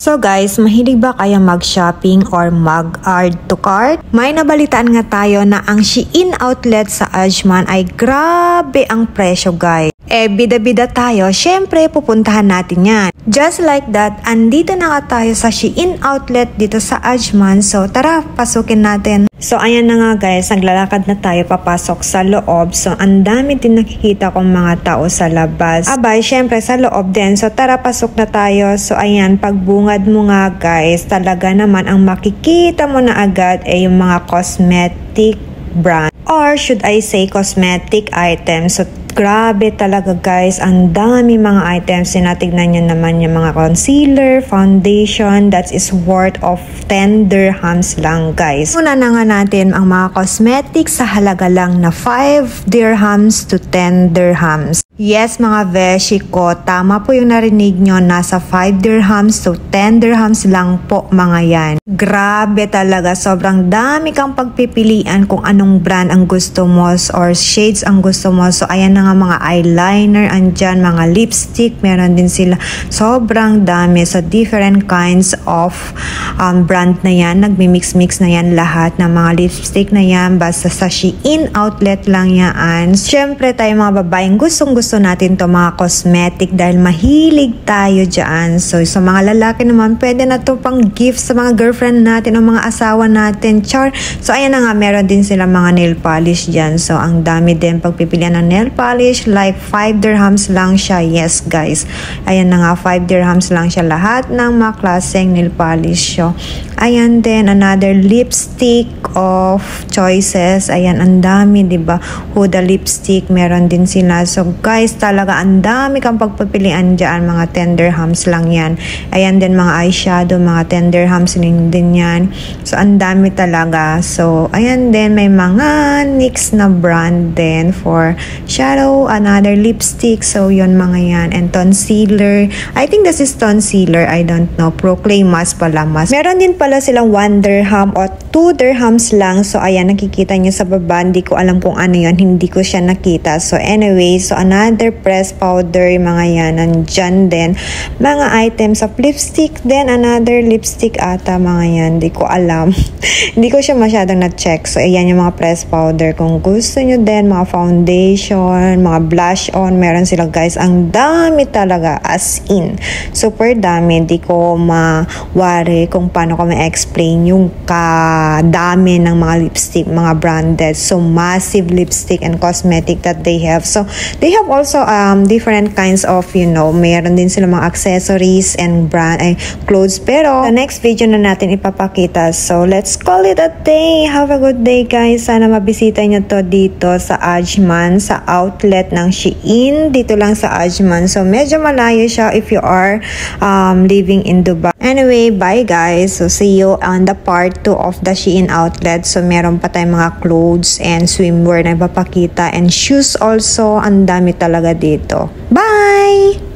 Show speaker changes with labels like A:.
A: So guys, mahilig ba kaya mag-shopping or mag-add to cart? May nabalitaan nga tayo na ang Shein outlet sa Ajman ay grabe ang presyo guys. Bida-bida tayo, syempre pupuntahan natin yan. Just like that, andito na nga tayo sa Shein outlet dito sa Ajman. So tara, pasukin natin. So ayan na nga guys, naglalakad na tayo papasok sa loob. So ang dami din nakikita kong mga tao sa labas. Abay, syempre sa loob din. So tara, pasok na tayo. So ayan, pagbungad mo nga guys, talaga naman ang makikita mo na agad ay yung mga cosmetic brand. Or should I say cosmetic items. So grabe talaga guys, ang dami mga items. Tinatignan nyo naman yung mga concealer, foundation, that is worth of 10 dirhams lang guys. Una na nga natin ang mga cosmetics sa halaga lang na 5 dirhams to 10 dirhams. Yes mga beshi ko, tama po yung narinig nyo, nasa 5 dirhams to 10 dirhams lang po mga yan. Grabe talaga, sobrang dami kang pagpipilian kung anong brand ang gusto mo or shades ang gusto mo. So ayan na nga mga eyeliner, andyan mga lipstick, meron din sila. Sobrang dami. So different kinds of brand na yan. Nagmi-mix-mix na yan lahat ng mga lipstick na yan. Basta sa Shein outlet lang yan. Siyempre tayo mga babaeng gustong-gusto natin to mga cosmetic dahil mahilig tayo dyan. So sa mga lalaki naman, pwede na to pang gift sa mga girlfriend natin o mga asawa natin. Char. So ayan na nga, meron din sila mga nail polish dyan. So ang dami din pagpipilian ng nail polish. Like 5 dirhams lang siya. Yes guys. Ayan na nga, 5 dirhams lang siya. Lahat ng mga klaseng nail polish. So ayan din, another lipstick of choices. Ayan, ang dami, diba? Huda lipstick, meron din sila. So guys, talaga ang dami kang pagpipilian dyan. Mga 10 dirhams lang yan. Ayan din mga eyeshadow, mga 10 dirhams din yan. So ang dami talaga. So ayan din, may mga NYX na brand din for shadow, another lipstick. So yun mga yan. And concealer. I think this is concealer. I don't know. Proclaim mask pala, mask. Meron din pala silang 1 dirham o 2 dirhams lang. So ayan, nakikita nyo sa baba. Hindi ko alam kung ano yun. Hindi ko siya nakita. So anyway, so another pressed powder, mga yan. Nandyan din. Mga items of lipstick. Then another lipstick ata, mga yan. Hindi ko alam. Hindi ko siya masyadong na-check. So ayan yung mga pressed powder. Kung gusto nyo din, mga foundation, mga blush on, meron sila guys. Ang dami talaga, as in. Super dami. Hindi ko mawari kung paano ko ma-explain yung kadami ng mga lipstick, mga branded. So massive lipstick and cosmetic that they have. So they have also different kinds of, you know, meron din sila mga accessories and brand clothes. Pero the next video na natin ipapakita. So let's call it a day. Have a good day guys. Sana mabisita nyo to dito sa Ajman, sa outlet ng Shein. Dito lang sa Ajman. So medyo malayo siya if you are living in Dubai. Anyway, bye guys. So see you on the part 2 of the Shein outlet. So meron pa tayong mga clothes and swimwear na ipapakita and shoes also. Ang dami talaga dito. Bye!